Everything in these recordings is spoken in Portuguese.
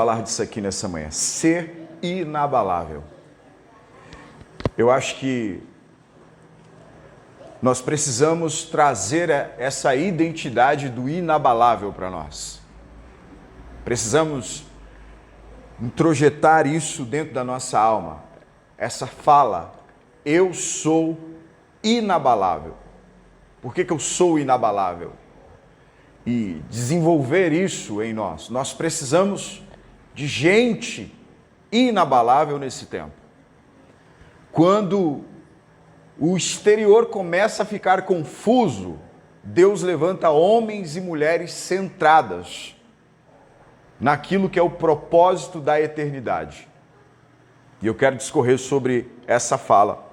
Falar disso aqui nessa manhã, ser inabalável. Eu acho que nós precisamos trazer essa identidade do inabalável para nós. Precisamos introjetar isso dentro da nossa alma. Essa fala, eu sou inabalável. Por que eu sou inabalável? E desenvolver isso em nós. Nós precisamos de gente inabalável nesse tempo. Quando o exterior começa a ficar confuso, Deus levanta homens e mulheres centradas naquilo que é o propósito da eternidade. E eu quero discorrer sobre essa fala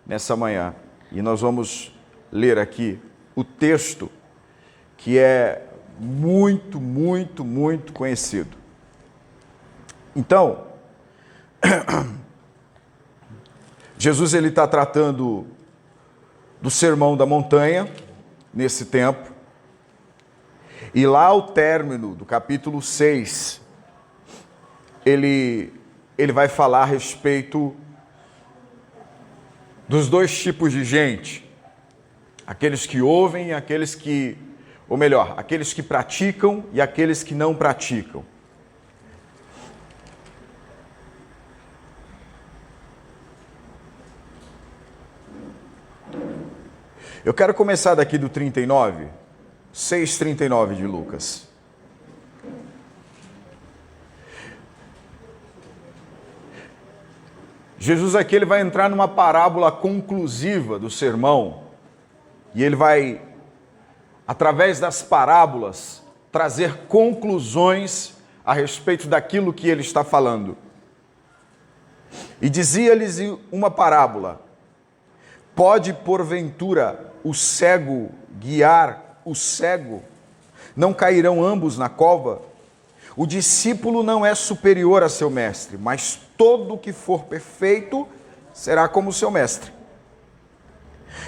nessa manhã. E nós vamos ler aqui o texto que é muito conhecido. Então, Jesus ele está tratando do Sermão da Montanha nesse tempo. E lá ao término do capítulo 6, ele vai falar a respeito dos dois tipos de gente. Aqueles que ouvem e aqueles que, ou melhor, aqueles que praticam e aqueles que não praticam. Eu quero começar daqui do 39, 6:39 de Lucas. Jesus aqui ele vai entrar numa parábola conclusiva do sermão e ele vai, através das parábolas, trazer conclusões a respeito daquilo que ele está falando. E dizia-lhes uma parábola: pode porventura o cego guiar o cego? Não cairão ambos na cova? O discípulo não é superior a seu mestre, mas todo que for perfeito será como seu mestre.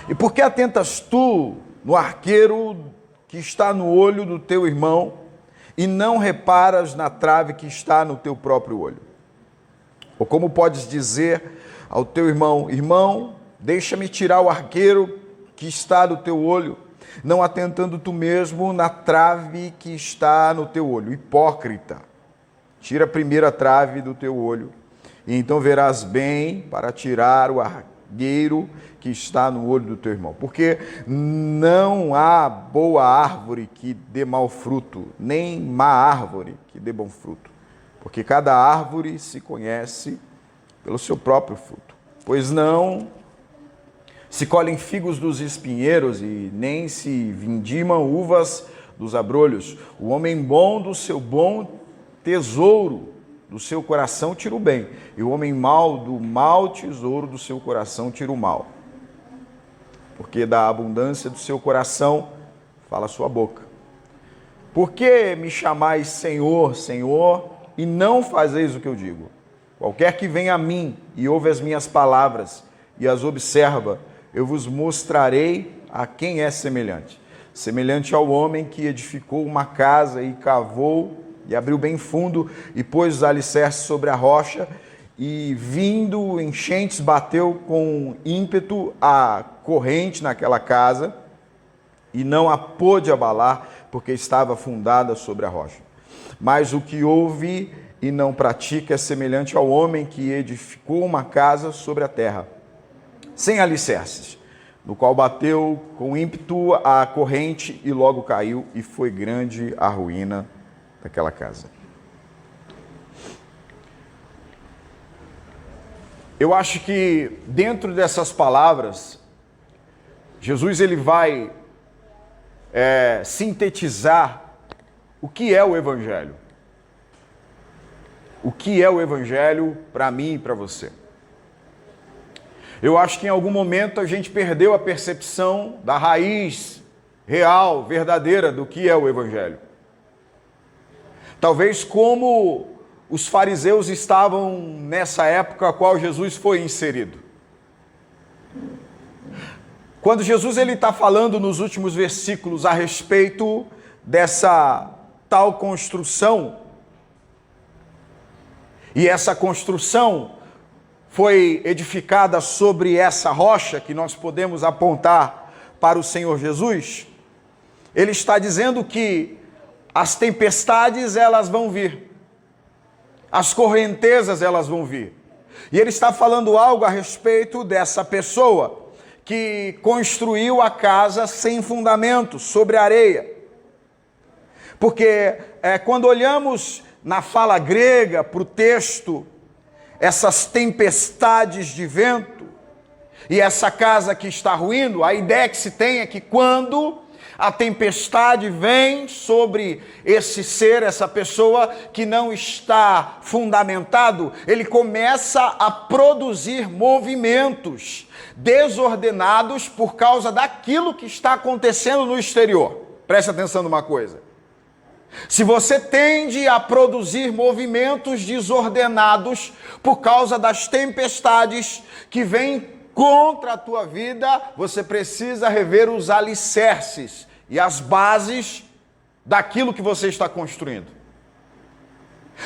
E por que atentas tu no arqueiro que está no olho do teu irmão e não reparas na trave que está no teu próprio olho? Ou como podes dizer ao teu irmão: irmão, deixa-me tirar o arqueiro que está do teu olho, não atentando tu mesmo na trave que está no teu olho? Hipócrita, tira primeiro a trave do teu olho, e então verás bem para tirar o arqueiro que está no olho do teu irmão. Porque não há boa árvore que dê mau fruto, nem má árvore que dê bom fruto. Porque cada árvore se conhece pelo seu próprio fruto. Pois não se colhem figos dos espinheiros e nem se vindimam uvas dos abrolhos. O homem bom do seu bom tesouro do seu coração tira o bem, e o homem mau do mau tesouro do seu coração tira o mal. Porque da abundância do seu coração fala a sua boca. Por que me chamais Senhor, Senhor, e não fazeis o que eu digo? Qualquer que venha a mim e ouve as minhas palavras e as observa, eu vos mostrarei a quem é semelhante. Semelhante ao homem que edificou uma casa e cavou e abriu bem fundo e pôs os alicerces sobre a rocha, e vindo enchentes bateu com ímpeto a corrente naquela casa e não a pôde abalar, porque estava fundada sobre a rocha. Mas o que ouve e não pratica é semelhante ao homem que edificou uma casa sobre a terra, sem alicerces, no qual bateu com ímpeto a corrente e logo caiu, e foi grande a ruína daquela casa. Eu acho que dentro dessas palavras, Jesus ele vai sintetizar o que é o Evangelho. O que é o Evangelho para mim e para você. Eu acho que em algum momento a gente perdeu a percepção da raiz real, verdadeira do que é o Evangelho. Talvez como os fariseus estavam nessa época a qual Jesus foi inserido. Quando Jesus ele está falando nos últimos versículos a respeito dessa tal construção e essa construção foi edificada sobre essa rocha que nós podemos apontar para o Senhor Jesus, ele está dizendo que as tempestades elas vão vir, as correntezas elas vão vir. E ele está falando algo a respeito dessa pessoa que construiu a casa sem fundamento, sobre areia. Porque quando olhamos na fala grega para o texto, essas tempestades de vento e essa casa que está ruindo, a ideia que se tem é que quando a tempestade vem sobre esse ser, essa pessoa que não está fundamentado, ele começa a produzir movimentos desordenados por causa daquilo que está acontecendo no exterior. Preste atenção numa coisa. Se você tende a produzir movimentos desordenados por causa das tempestades que vêm contra a tua vida, você precisa rever os alicerces e as bases daquilo que você está construindo.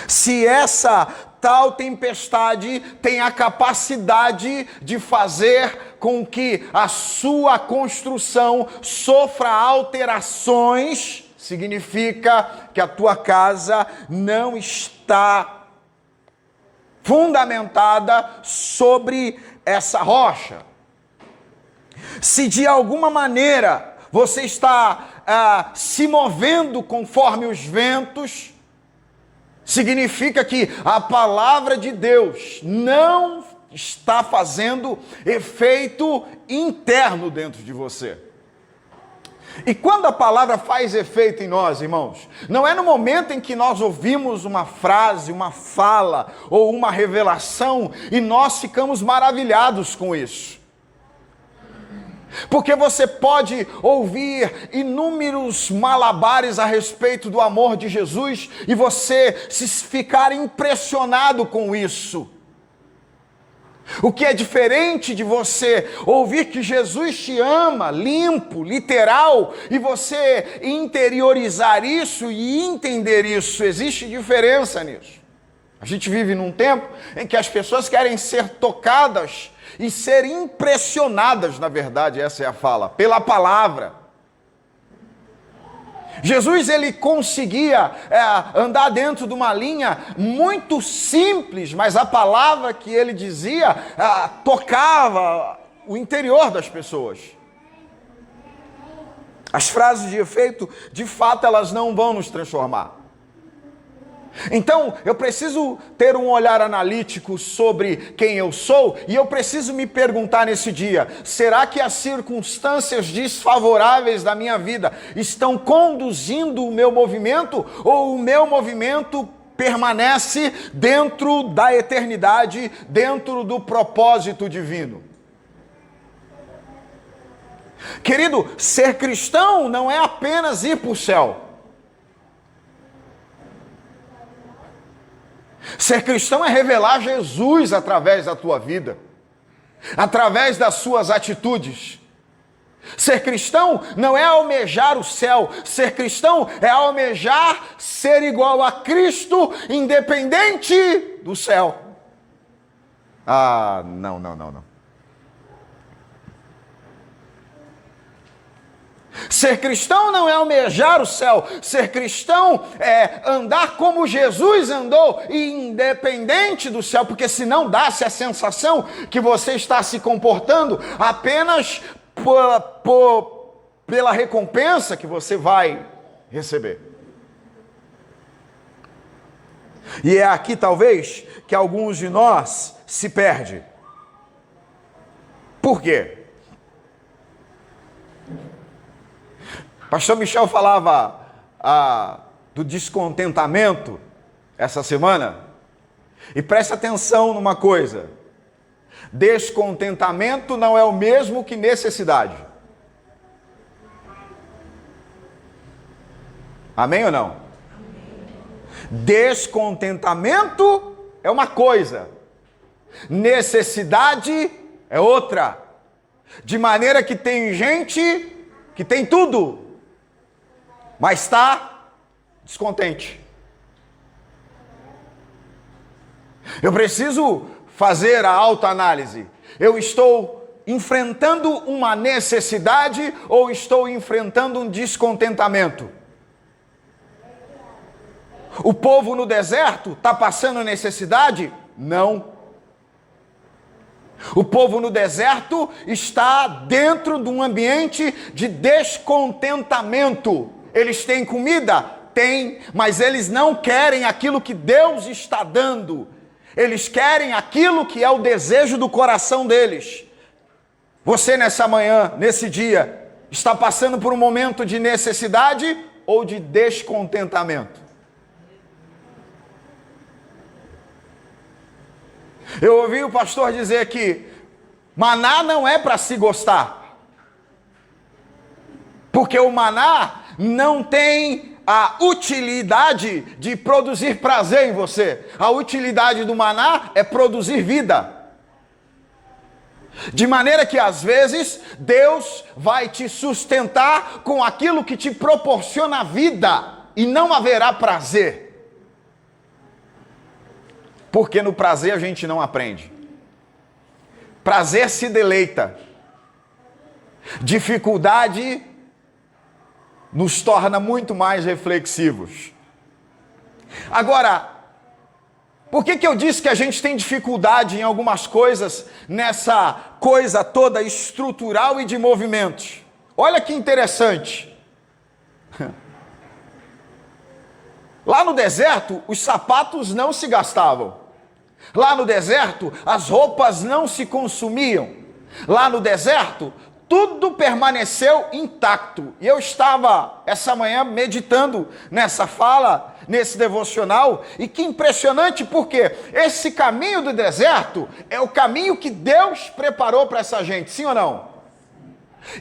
Se essa tal tempestade tem a capacidade de fazer com que a sua construção sofra alterações, significa que a tua casa não está fundamentada sobre essa rocha. Se de alguma maneira você está se movendo conforme os ventos, significa que a palavra de Deus não está fazendo efeito interno dentro de você. E quando a palavra faz efeito em nós, irmãos, não é no momento em que nós ouvimos uma frase, uma fala ou uma revelação e nós ficamos maravilhados com isso. Porque você pode ouvir inúmeros malabares a respeito do amor de Jesus e você se ficar impressionado com isso. O que é diferente de você ouvir que Jesus te ama, limpo, literal, e você interiorizar isso e entender isso. Existe diferença nisso. A gente vive num tempo em que as pessoas querem ser tocadas e ser impressionadas, na verdade, essa é a fala, pela palavra. Jesus, ele conseguia andar dentro de uma linha muito simples, mas a palavra que ele dizia tocava o interior das pessoas. As frases de efeito, de fato, elas não vão nos transformar. Então, eu preciso ter um olhar analítico sobre quem eu sou e eu preciso me perguntar nesse dia, será que as circunstâncias desfavoráveis da minha vida estão conduzindo o meu movimento ou o meu movimento permanece dentro da eternidade, dentro do propósito divino? Querido, ser cristão não é apenas ir para o céu. Ser cristão é revelar Jesus através da tua vida, através das suas atitudes. Ser cristão não é almejar o céu, ser cristão é almejar ser igual a Cristo, independente do céu. Não. Ser cristão não é almejar o céu, ser cristão é andar como Jesus andou, independente do céu, porque senão dá-se a sensação que você está se comportando apenas pela recompensa que você vai receber. E é aqui talvez que alguns de nós se perdem. Por quê? Pastor Michel falava do descontentamento essa semana. E preste atenção numa coisa. Descontentamento não é o mesmo que necessidade. Amém ou não? Descontentamento é uma coisa. Necessidade é outra. De maneira que tem gente que tem tudo, mas está descontente. Eu preciso fazer a autoanálise. Eu estou enfrentando uma necessidade ou estou enfrentando um descontentamento? O povo no deserto está passando necessidade? Não. O povo no deserto está dentro de um ambiente de descontentamento. Eles têm comida? Tem, mas eles não querem aquilo que Deus está dando. Eles querem aquilo que é o desejo do coração deles. Você nessa manhã, nesse dia, está passando por um momento de necessidade ou de descontentamento? Eu ouvi o pastor dizer que maná não é para se gostar, porque o maná não tem a utilidade de produzir prazer em você. A utilidade do maná é produzir vida. De maneira que às vezes Deus vai te sustentar com aquilo que te proporciona vida e não haverá prazer. Porque no prazer a gente não aprende. Prazer se deleita. Dificuldade nos torna muito mais reflexivos. Agora, por que eu disse que a gente tem dificuldade em algumas coisas, nessa coisa toda estrutural e de movimentos? Olha que interessante. Lá no deserto, os sapatos não se gastavam. Lá no deserto, as roupas não se consumiam. Lá no deserto, tudo permaneceu intacto. E eu estava essa manhã meditando nessa fala, nesse devocional, e que impressionante, porque esse caminho do deserto é o caminho que Deus preparou para essa gente, sim ou não?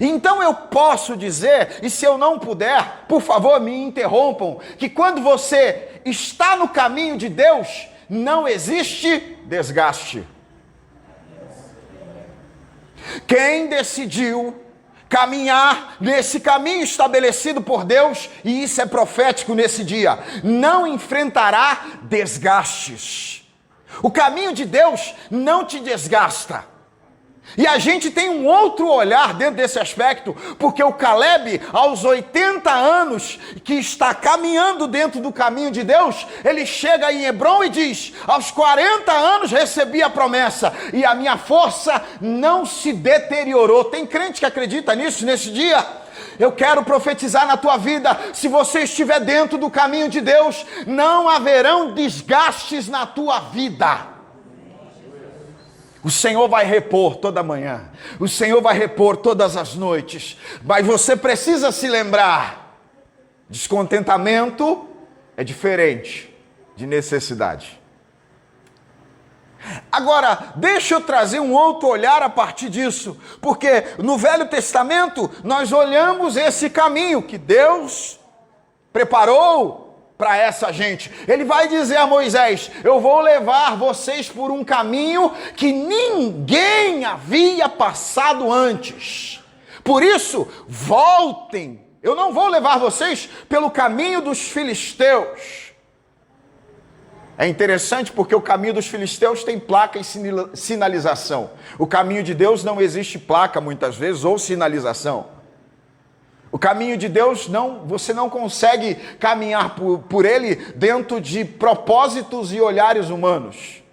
Então eu posso dizer, e se eu não puder, por favor me interrompam, que quando você está no caminho de Deus, não existe desgaste. Quem decidiu caminhar nesse caminho estabelecido por Deus, e isso é profético nesse dia, não enfrentará desgastes. O caminho de Deus não te desgasta. E a gente tem um outro olhar dentro desse aspecto, porque o Caleb, aos 80 anos, que está caminhando dentro do caminho de Deus, ele chega em Hebrom e diz: aos 40 anos recebi a promessa, e a minha força não se deteriorou. Tem crente que acredita nisso nesse dia? Eu quero profetizar na tua vida, se você estiver dentro do caminho de Deus, não haverão desgastes na tua vida. O Senhor vai repor toda manhã, o Senhor vai repor todas as noites, mas você precisa se lembrar, descontentamento é diferente de necessidade. Agora, deixa eu trazer um outro olhar a partir disso, porque no Velho Testamento nós olhamos esse caminho que Deus preparou para essa gente. Ele vai dizer a Moisés: eu vou levar vocês por um caminho que ninguém havia passado antes. Por isso, voltem. Eu não vou levar vocês pelo caminho dos filisteus. É interessante porque o caminho dos filisteus tem placa e sinalização. O caminho de Deus não existe placa muitas vezes ou sinalização. O caminho de Deus, você não consegue caminhar por ele dentro de propósitos e olhares humanos.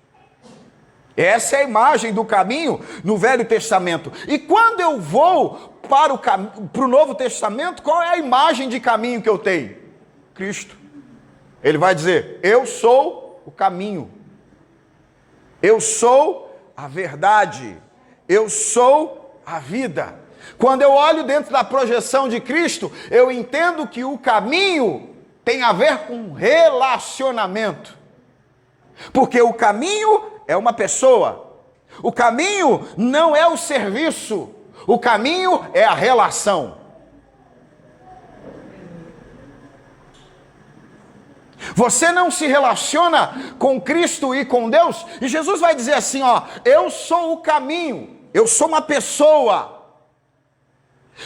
Essa é a imagem do caminho no Velho Testamento. E quando eu vou para o Novo Testamento, qual é a imagem de caminho que eu tenho? Cristo. Ele vai dizer: eu sou o caminho. Eu sou a verdade. Eu sou a vida. Quando eu olho dentro da projeção de Cristo, eu entendo que o caminho tem a ver com relacionamento. Porque o caminho é uma pessoa. O caminho não é o serviço. O caminho é a relação. Você não se relaciona com Cristo e com Deus, e Jesus vai dizer assim, ó: eu sou o caminho, eu sou uma pessoa.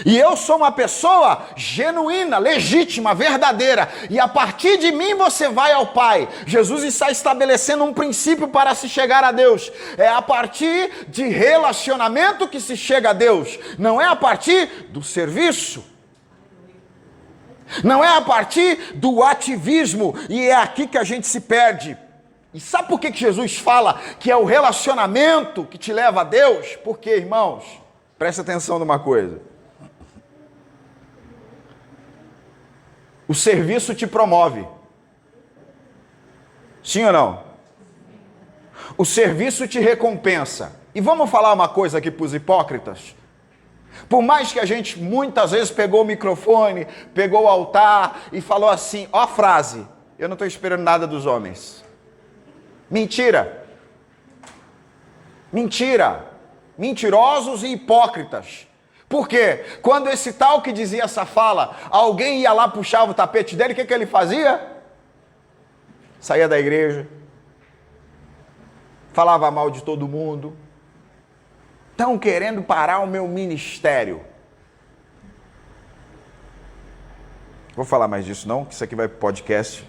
E eu sou uma pessoa genuína, legítima, verdadeira. E a partir de mim você vai ao Pai. Jesus está estabelecendo um princípio para se chegar a Deus. É a partir de relacionamento que se chega a Deus. Não é a partir do serviço. Não é a partir do ativismo. E é aqui que a gente se perde. E sabe por que Jesus fala que é o relacionamento que te leva a Deus? Porque, irmãos, presta atenção numa coisa. O serviço te promove. Sim ou não? O serviço te recompensa. E vamos falar uma coisa aqui para os hipócritas. Por mais que a gente muitas vezes pegou o microfone, pegou o altar e falou assim, ó a frase, eu não estou esperando nada dos homens. Mentira. Mentira. Mentirosos e hipócritas. Por quê? Quando esse tal que dizia essa fala, alguém ia lá, puxava o tapete dele, o que ele fazia? Saía da igreja, falava mal de todo mundo. Estão querendo parar o meu ministério. Vou falar mais disso não, que isso aqui vai para o podcast.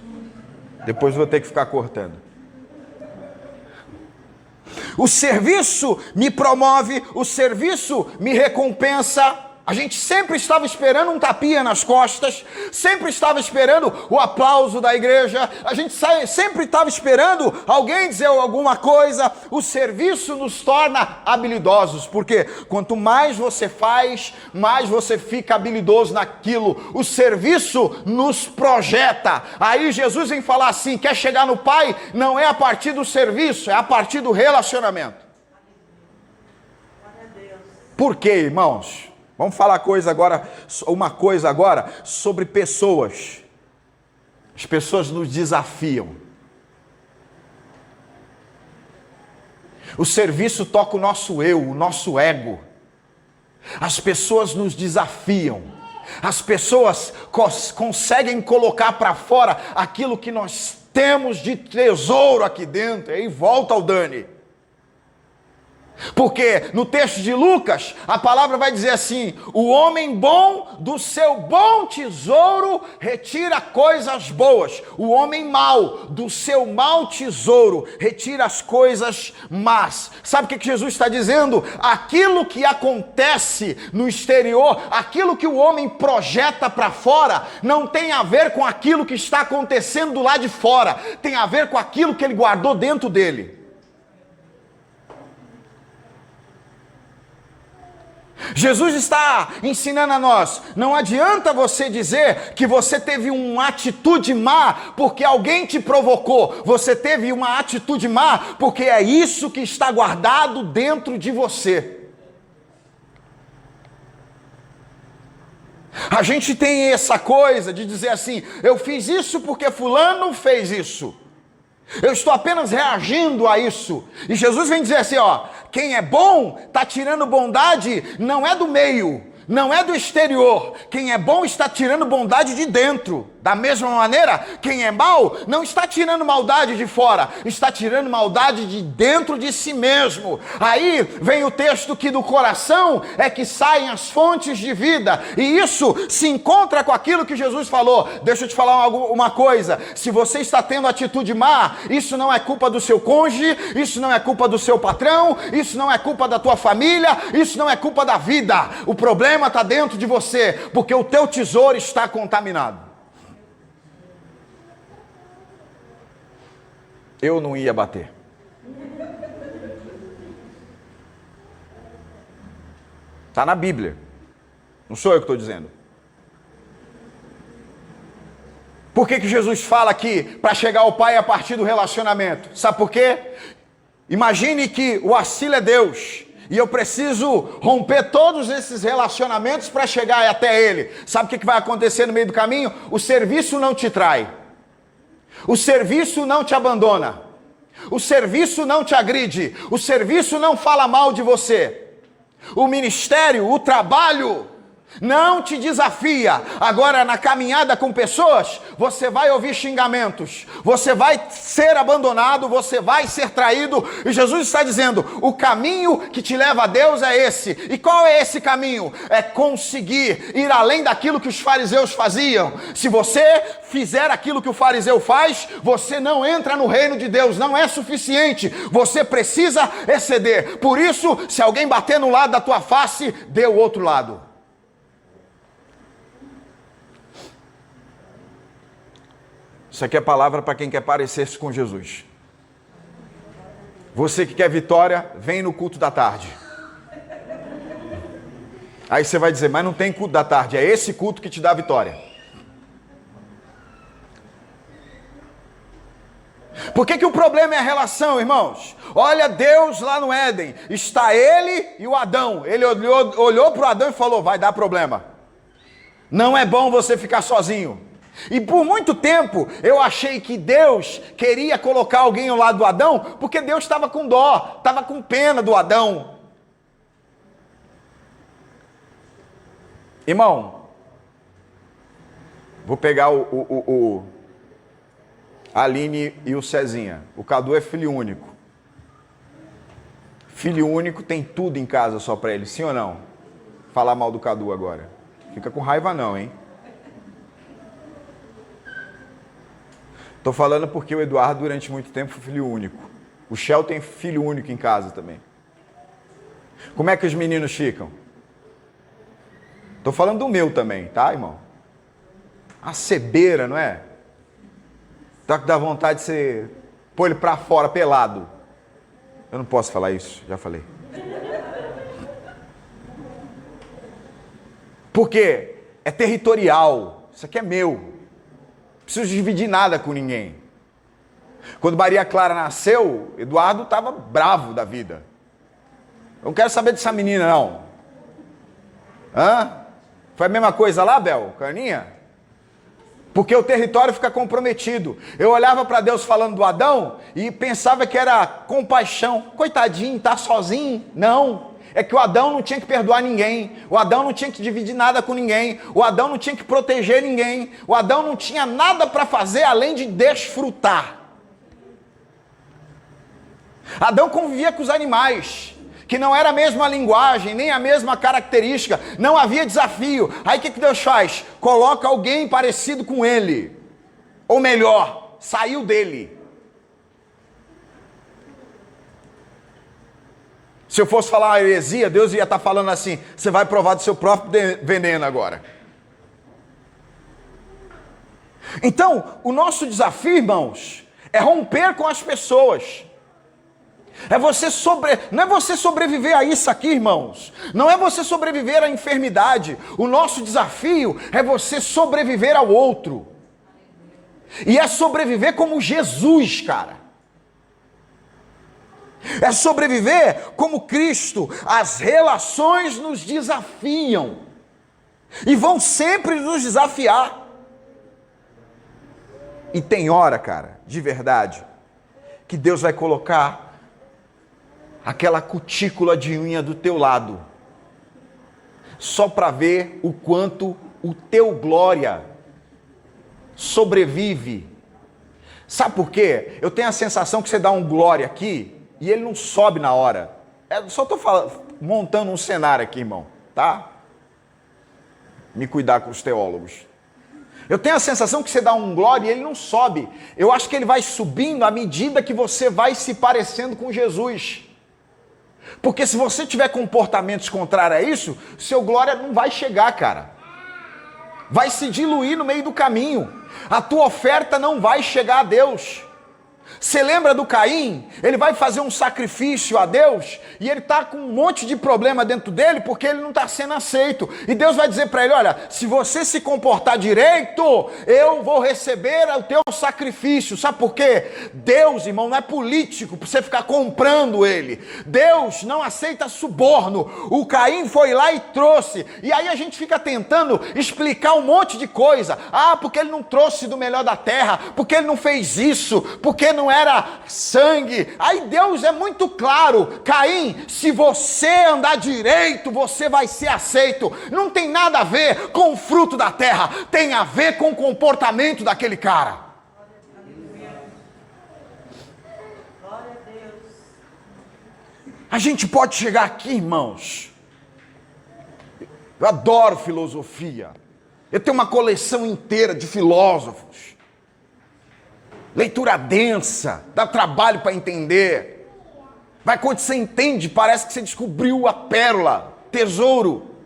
Depois vou ter que ficar cortando. O serviço me promove, o serviço me recompensa. A gente sempre estava esperando um tapinha nas costas, sempre estava esperando o aplauso da igreja, a gente sempre estava esperando alguém dizer alguma coisa. O serviço nos torna habilidosos, porque quanto mais você faz, mais você fica habilidoso naquilo. O serviço nos projeta. Aí Jesus vem falar assim, quer chegar no Pai? Não é a partir do serviço, é a partir do relacionamento. Por quê, irmãos? Vamos falar uma coisa agora sobre pessoas. As pessoas nos desafiam. O serviço toca o nosso eu, o nosso ego. As pessoas nos desafiam. As pessoas conseguem colocar para fora aquilo que nós temos de tesouro aqui dentro. E aí volta ao Dani. Porque no texto de Lucas, a palavra vai dizer assim, o homem bom do seu bom tesouro retira coisas boas. O homem mau do seu mau tesouro retira as coisas más. Sabe o que Jesus está dizendo? Aquilo que acontece no exterior, aquilo que o homem projeta para fora, não tem a ver com aquilo que está acontecendo do lado de fora. Tem a ver com aquilo que ele guardou dentro dele. Jesus está ensinando a nós, não adianta você dizer que você teve uma atitude má porque alguém te provocou. Você teve uma atitude má porque é isso que está guardado dentro de você. A gente tem essa coisa de dizer assim, eu fiz isso porque fulano fez isso. Eu estou apenas reagindo a isso. E Jesus vem dizer assim, ó, quem é bom está tirando bondade, não é do meio, não é do exterior. Quem é bom está tirando bondade de dentro. Da mesma maneira, quem é mau não está tirando maldade de fora, está tirando maldade de dentro de si mesmo. Aí vem o texto que do coração é que saem as fontes de vida. E isso se encontra com aquilo que Jesus falou. Deixa eu te falar uma coisa. Se você está tendo atitude má, isso não é culpa do seu cônjuge, isso não é culpa do seu patrão, isso não é culpa da tua família, isso não é culpa da vida. O problema está dentro de você, porque o teu tesouro está contaminado. Eu não ia bater. Está na Bíblia. Não sou eu que estou dizendo. Por que Jesus fala que para chegar ao Pai é a partir do relacionamento? Sabe por quê? Imagine que o Assila é Deus e eu preciso romper todos esses relacionamentos para chegar até Ele. Sabe o que vai acontecer no meio do caminho? O serviço não te trai. O serviço não te abandona. O serviço não te agride. O serviço não fala mal de você. O ministério, o trabalho, não te desafia. Agora, na caminhada com pessoas, você vai ouvir xingamentos, você vai ser abandonado, você vai ser traído, e Jesus está dizendo, o caminho que te leva a Deus é esse. E qual é esse caminho? É conseguir ir além daquilo que os fariseus faziam. Se você fizer aquilo que o fariseu faz, você não entra no reino de Deus, não é suficiente, você precisa exceder. Por isso, se alguém bater no lado da tua face, dê o outro lado. Isso aqui é palavra para quem quer parecer-se com Jesus. Você que quer vitória, vem no culto da tarde. Aí você vai dizer, mas não tem culto da tarde, é esse culto que te dá vitória. Por que o problema é a relação, irmãos? Olha Deus lá no Éden, está ele e o Adão. Ele olhou para o Adão e falou, vai dar problema. Não é bom você ficar sozinho. E por muito tempo eu achei que Deus queria colocar alguém ao lado do Adão, porque Deus estava com dó, estava com pena do Adão. Irmão, vou pegar a Aline e o Cezinha. O Cadu é filho único. Filho único tem tudo em casa só para ele, sim ou não? Falar mal do Cadu agora. Fica com raiva não, hein? Tô falando porque o Eduardo durante muito tempo foi filho único. O Shell tem filho único em casa também. Como é que os meninos ficam? Tô falando do meu também, tá, irmão? A cebeira, não é? Tá que dá vontade de você pôr ele pra fora pelado. Eu não posso falar isso, já falei. Porque é territorial. Isso aqui é meu. Não preciso dividir nada com ninguém. Quando Maria Clara nasceu, Eduardo estava bravo da vida. Eu não quero saber dessa menina, não. Hã? Foi a mesma coisa lá, Bel? Carninha? Porque o território fica comprometido. Eu olhava para Deus falando do Adão e pensava que era compaixão. Coitadinho, tá sozinho? Não. É que o Adão não tinha que perdoar ninguém. O Adão não tinha que dividir nada com ninguém. O Adão não tinha que proteger ninguém. O Adão não tinha nada para fazer além de desfrutar. Adão convivia com os animais, que não era a mesma linguagem, nem a mesma característica, não havia desafio. Aí o que Deus faz? Coloca alguém parecido com ele. Ou melhor, saiu dele. Se eu fosse falar uma heresia, Deus ia estar falando assim, você vai provar do seu próprio veneno agora. Então, o nosso desafio, irmãos, é romper com as pessoas. Não é você sobreviver a isso aqui, irmãos. Não é você sobreviver à enfermidade. O nosso desafio é você sobreviver ao outro. E é sobreviver como Jesus, cara. É sobreviver como Cristo. As relações nos desafiam. E vão sempre nos desafiar. E tem hora, cara, de verdade, que Deus vai colocar aquela cutícula de unha do teu lado, só para ver o quanto o teu glória sobrevive. Sabe por quê? Eu tenho a sensação que você dá um glória aqui e ele não sobe na hora. Só estou montando um cenário aqui, irmão, tá? Me cuidar com os teólogos. Eu tenho a sensação que você dá um glória e ele não sobe. Eu acho que ele vai subindo à medida que você vai se parecendo com Jesus. Porque se você tiver comportamentos contrários a isso, seu glória não vai chegar, cara. Vai se diluir no meio do caminho. A tua oferta não vai chegar a Deus. Você lembra do Caim? Ele vai fazer um sacrifício a Deus e ele está com um monte de problema dentro dele porque ele não está sendo aceito. E Deus vai dizer para ele, olha, se você se comportar direito, eu vou receber o teu sacrifício. Sabe por quê? Deus, irmão, não é político para você ficar comprando ele. Deus não aceita suborno. O Caim foi lá e trouxe. E aí a gente fica tentando explicar um monte de coisa. Ah, porque ele não trouxe do melhor da terra, porque ele não fez isso, porque porque não era sangue. Aí Deus é muito claro: Caim, se você andar direito, você vai ser aceito. Não tem nada a ver com o fruto da terra, tem a ver com o comportamento daquele cara. A gente pode chegar aqui, irmãos. Eu adoro filosofia. Eu tenho uma coleção inteira de filósofos. Leitura densa, dá trabalho para entender. Vai quando você entende, parece que você descobriu a pérola, tesouro.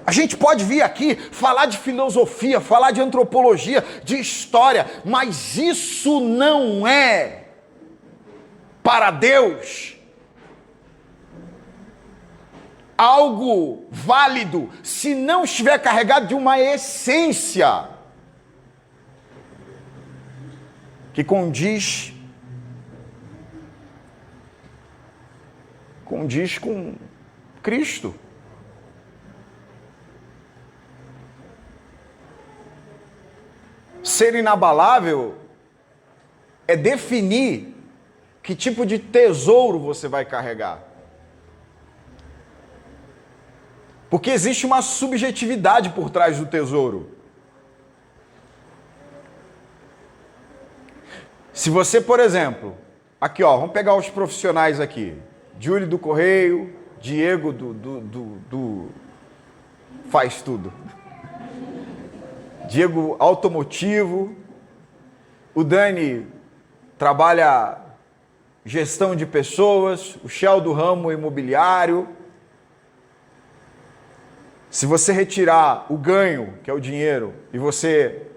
A gente pode vir aqui falar de filosofia, falar de antropologia, de história, mas isso não é para Deus algo válido se não estiver carregado de uma essência que condiz com Cristo. Ser inabalável é definir que tipo de tesouro você vai carregar. Porque existe uma subjetividade por trás do tesouro. Se você, por exemplo, aqui ó, vamos pegar os profissionais aqui. Júlio do Correio, Diego do faz tudo. Diego automotivo, o Dani trabalha gestão de pessoas, o Shell do ramo imobiliário. Se você retirar o ganho, que é o dinheiro, e você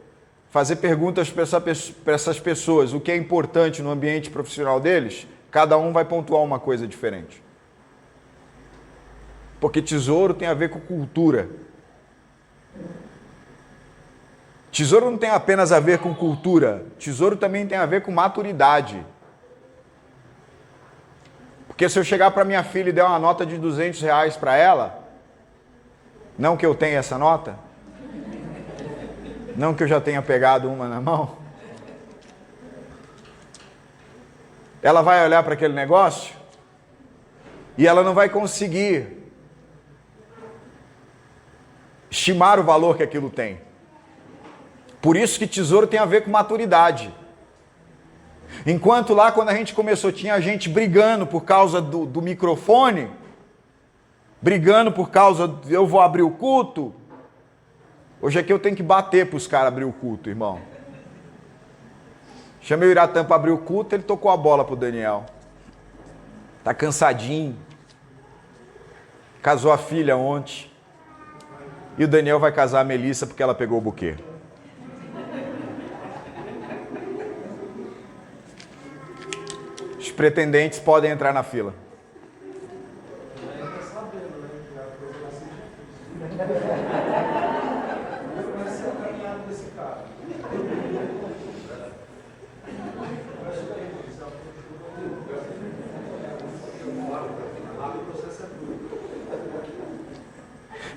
fazer perguntas para essas pessoas, o que é importante no ambiente profissional deles, cada um vai pontuar uma coisa diferente. Porque tesouro tem a ver com cultura. Tesouro não tem apenas a ver com cultura, tesouro também tem a ver com maturidade. Porque se eu chegar para minha filha e der uma nota de R$200 para ela, não que eu tenha essa nota, não que eu já tenha pegado uma na mão, ela vai olhar para aquele negócio e ela não vai conseguir estimar o valor que aquilo tem. Por isso que tesouro tem a ver com maturidade. Enquanto lá, quando a gente começou, tinha gente brigando por causa do microfone, brigando por causa de eu vou abrir o culto, hoje aqui eu tenho que bater para os caras abrir o culto, irmão. Chamei o Iratã para abrir o culto, ele tocou a bola para o Daniel. Tá cansadinho. Casou a filha ontem. E o Daniel vai casar a Melissa porque ela pegou o buquê. Os pretendentes podem entrar na fila.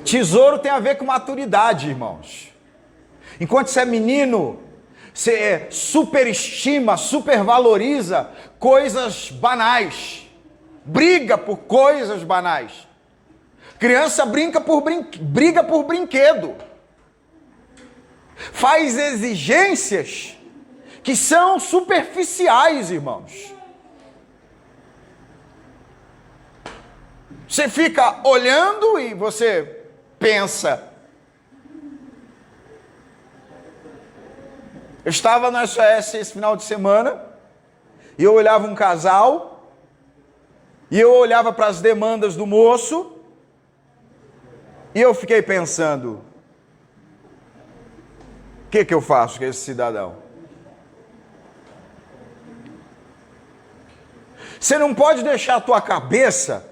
Tesouro tem a ver com maturidade, irmãos. Enquanto você é menino, você superestima, supervaloriza coisas banais. Briga por coisas banais. Criança briga por brinquedo. Faz exigências que são superficiais, irmãos. Você fica olhando e você pensa. Eu estava no SOS esse final de semana e eu olhava um casal e eu olhava para as demandas do moço e eu fiquei pensando, o que eu faço com esse cidadão? Você não pode deixar a tua cabeça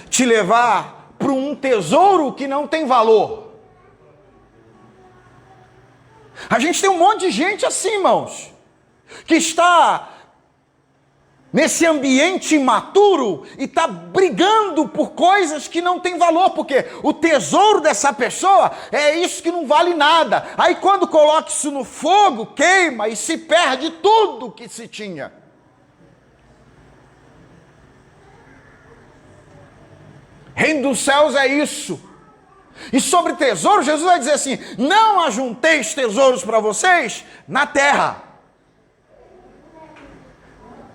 te levar para um tesouro que não tem valor. A gente tem um monte de gente assim, irmãos, que está nesse ambiente imaturo e está brigando por coisas que não têm valor, porque o tesouro dessa pessoa é isso que não vale nada. Aí quando coloca isso no fogo, queima e se perde tudo que se tinha. Reino dos céus é isso. E sobre tesouro, Jesus vai dizer assim: não ajunteis tesouros para vocês na terra.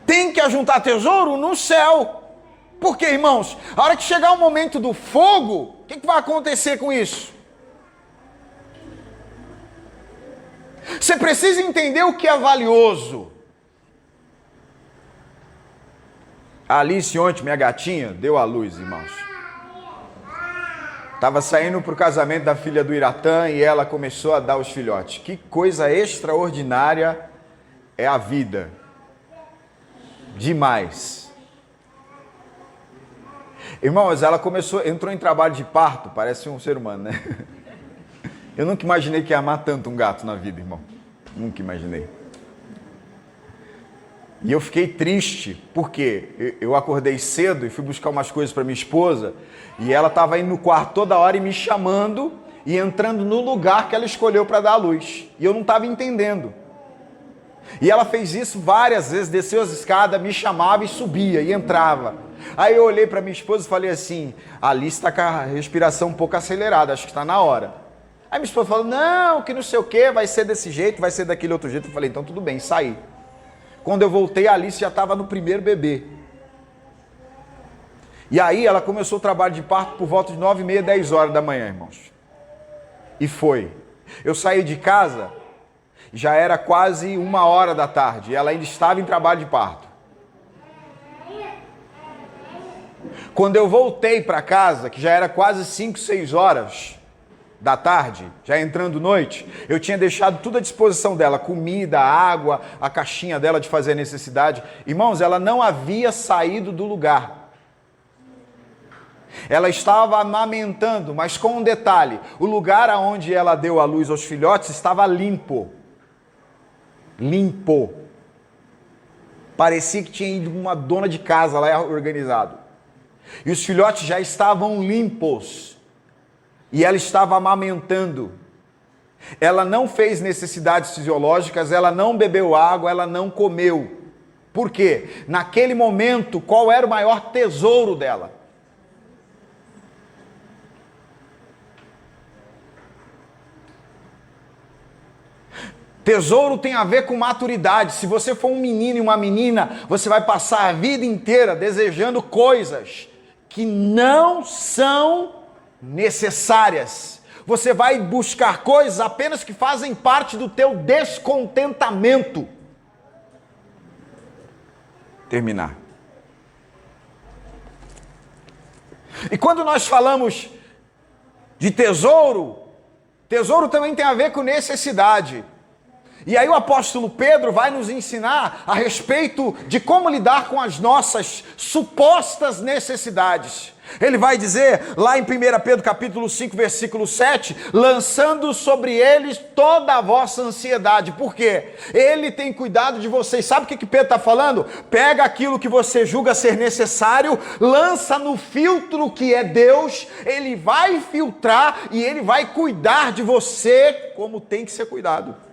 Tem que ajuntar tesouro no céu. Por quê, irmãos? A hora que chegar o momento do fogo, o que vai acontecer com isso? Você precisa entender o que é valioso. A Alice ontem, minha gatinha, deu à luz, irmãos. Estava saindo para o casamento da filha do Iratã e ela começou a dar os filhotes. Que coisa extraordinária é a vida. Demais. Irmãos, ela entrou em trabalho de parto, parece um ser humano, né? Eu nunca imaginei que ia amar tanto um gato na vida, irmão. Nunca imaginei. E eu fiquei triste, porque eu acordei cedo e fui buscar umas coisas para minha esposa, e ela estava indo no quarto toda hora e me chamando e entrando no lugar que ela escolheu para dar à luz. E eu não estava entendendo. E ela fez isso várias vezes, desceu as escadas, me chamava e subia e entrava. Aí eu olhei para minha esposa e falei assim: a Alice está com a respiração um pouco acelerada, acho que está na hora. Aí minha esposa falou: não, que não sei o que, vai ser desse jeito, vai ser daquele outro jeito. Eu falei: então tudo bem, saí. Quando eu voltei, a Alice já estava no primeiro bebê. E aí ela começou o trabalho de parto por volta de 9h30, 10 horas da manhã, irmãos. E foi. Eu saí de casa, já era quase 1h da tarde, e ela ainda estava em trabalho de parto. Quando eu voltei para casa, que já era quase 5, 6 horas da tarde, já entrando noite, eu tinha deixado tudo à disposição dela, comida, água, a caixinha dela de fazer necessidade. Irmãos, ela não havia saído do lugar. Ela estava amamentando, mas com um detalhe: o lugar aonde ela deu à luz aos filhotes estava limpo. Limpo. Parecia que tinha ido uma dona de casa lá organizado. E os filhotes já estavam limpos. E ela estava amamentando. Ela não fez necessidades fisiológicas, ela não bebeu água, ela não comeu. Por quê? Naquele momento, qual era o maior tesouro dela? Tesouro tem a ver com maturidade. Se você for um menino e uma menina, você vai passar a vida inteira desejando coisas que não são necessárias. Você vai buscar coisas apenas que fazem parte do teu descontentamento. Terminar. E quando nós falamos de tesouro, tesouro também tem a ver com necessidade. E aí o apóstolo Pedro vai nos ensinar a respeito de como lidar com as nossas supostas necessidades. Ele vai dizer lá em 1 Pedro capítulo 5, versículo 7, lançando sobre eles toda a vossa ansiedade. Por quê? Ele tem cuidado de vocês. Sabe o que Pedro está falando? Pega aquilo que você julga ser necessário, lança no filtro que é Deus, ele vai filtrar e ele vai cuidar de você como tem que ser cuidado.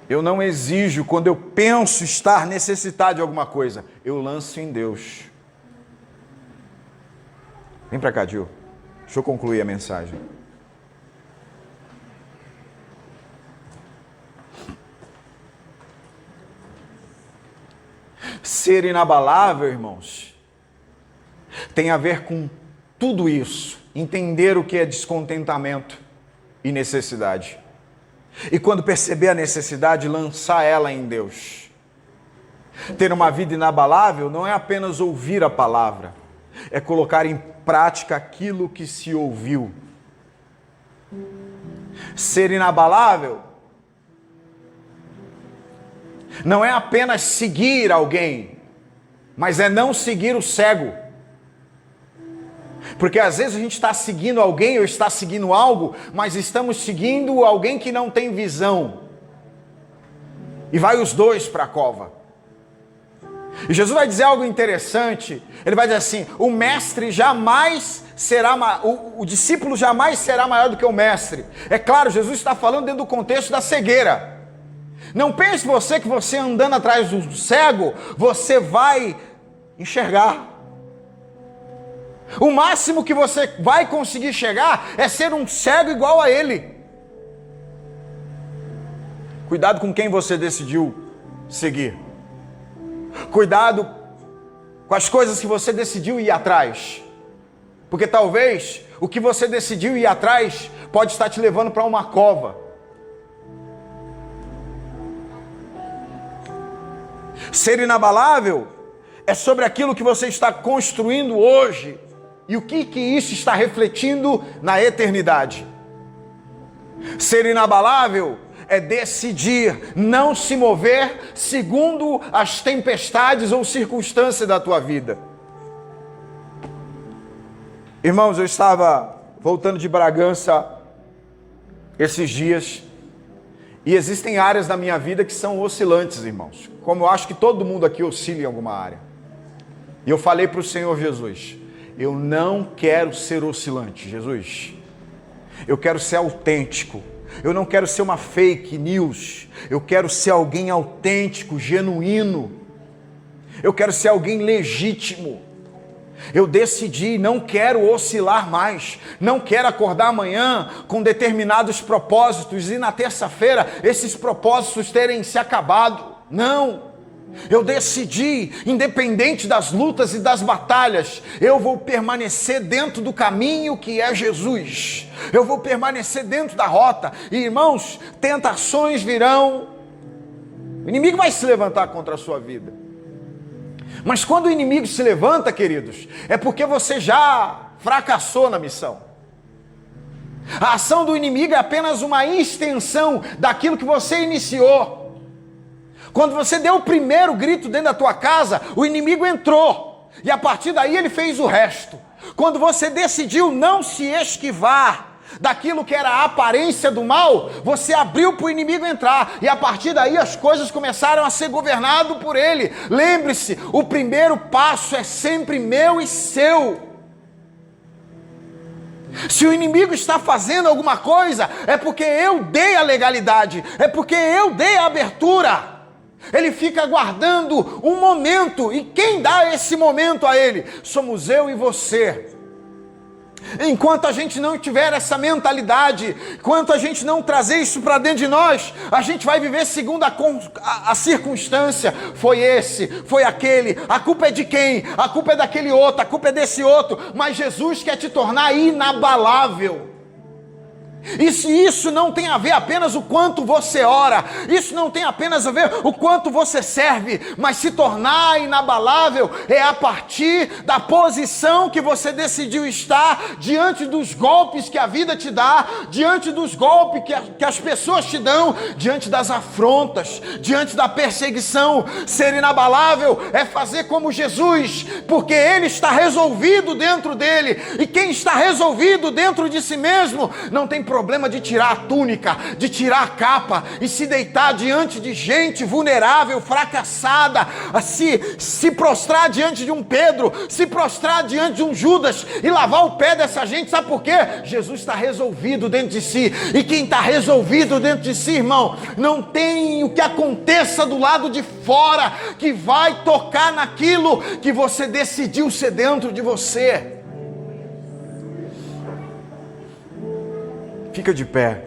Eu não exijo, quando eu penso estar necessitado de alguma coisa, eu lanço em Deus. Vem para cá, Gil. Deixa eu concluir a mensagem. Ser inabalável, irmãos, tem a ver com tudo isso. Entender o que é descontentamento e necessidade. E quando perceber a necessidade, lançar ela em Deus. Ter uma vida inabalável não é apenas ouvir a palavra, é colocar em prática aquilo que se ouviu. Ser inabalável não é apenas seguir alguém, mas é não seguir o cego. Porque às vezes a gente está seguindo alguém ou está seguindo algo, mas estamos seguindo alguém que não tem visão. E vai os dois para a cova. E Jesus vai dizer algo interessante. Ele vai dizer assim: o mestre jamais será, o discípulo jamais será maior do que o mestre. É claro, Jesus está falando dentro do contexto da cegueira. Não pense você que você andando atrás do cego, você vai enxergar. O máximo que você vai conseguir chegar é ser um cego igual a ele. Cuidado com quem você decidiu seguir. Cuidado com as coisas que você decidiu ir atrás. Porque talvez o que você decidiu ir atrás pode estar te levando para uma cova. Ser inabalável é sobre aquilo que você está construindo hoje e o que isso está refletindo na eternidade. Ser inabalável é decidir não se mover segundo as tempestades ou circunstâncias da tua vida. Irmãos, eu estava voltando de Bragança esses dias e existem áreas da minha vida que são oscilantes, irmãos. Como eu acho que todo mundo aqui oscila em alguma área. E eu falei para o Senhor Jesus: eu não quero ser oscilante, Jesus. Eu quero ser autêntico. Eu não quero ser uma fake news. Eu quero ser alguém autêntico, genuíno. Eu quero ser alguém legítimo. Eu decidi, não quero oscilar mais. Não quero acordar amanhã com determinados propósitos e na terça-feira esses propósitos terem se acabado. Não. Eu decidi, independente das lutas e das batalhas, eu vou permanecer dentro do caminho que é Jesus. Eu vou permanecer dentro da rota. E irmãos, tentações virão. O inimigo vai se levantar contra a sua vida. Mas quando o inimigo se levanta, queridos, é porque você já fracassou na missão. A ação do inimigo é apenas uma extensão daquilo que você iniciou. Quando você deu o primeiro grito dentro da tua casa, o inimigo entrou. E a partir daí ele fez o resto. Quando você decidiu não se esquivar daquilo que era a aparência do mal, você abriu para o inimigo entrar. E a partir daí as coisas começaram a ser governadas por ele. Lembre-se, o primeiro passo é sempre meu e seu. Se o inimigo está fazendo alguma coisa, é porque eu dei a legalidade, é porque eu dei a abertura. Ele fica aguardando um momento, e quem dá esse momento a ele? Somos eu e você. Enquanto a gente não tiver essa mentalidade, enquanto a gente não trazer isso para dentro de nós, a gente vai viver segundo a circunstância. Foi esse, foi aquele, a culpa é de quem? A culpa é daquele outro, a culpa é desse outro. Mas Jesus quer te tornar inabalável. E se isso não tem a ver apenas o quanto você ora, isso não tem apenas a ver o quanto você serve, mas se tornar inabalável é a partir da posição que você decidiu estar diante dos golpes que a vida te dá, diante dos golpes que as pessoas te dão, diante das afrontas, diante da perseguição. Ser inabalável é fazer como Jesus, porque ele está resolvido dentro dele, e quem está resolvido dentro de si mesmo não tem problema de tirar a túnica, de tirar a capa e se deitar diante de gente vulnerável, fracassada, se prostrar diante de um Pedro, se prostrar diante de um Judas e lavar o pé dessa gente. Sabe por quê? Jesus está resolvido dentro de si, e quem está resolvido dentro de si, irmão, não tem o que aconteça do lado de fora que vai tocar naquilo que você decidiu ser dentro de você. Fica de pé.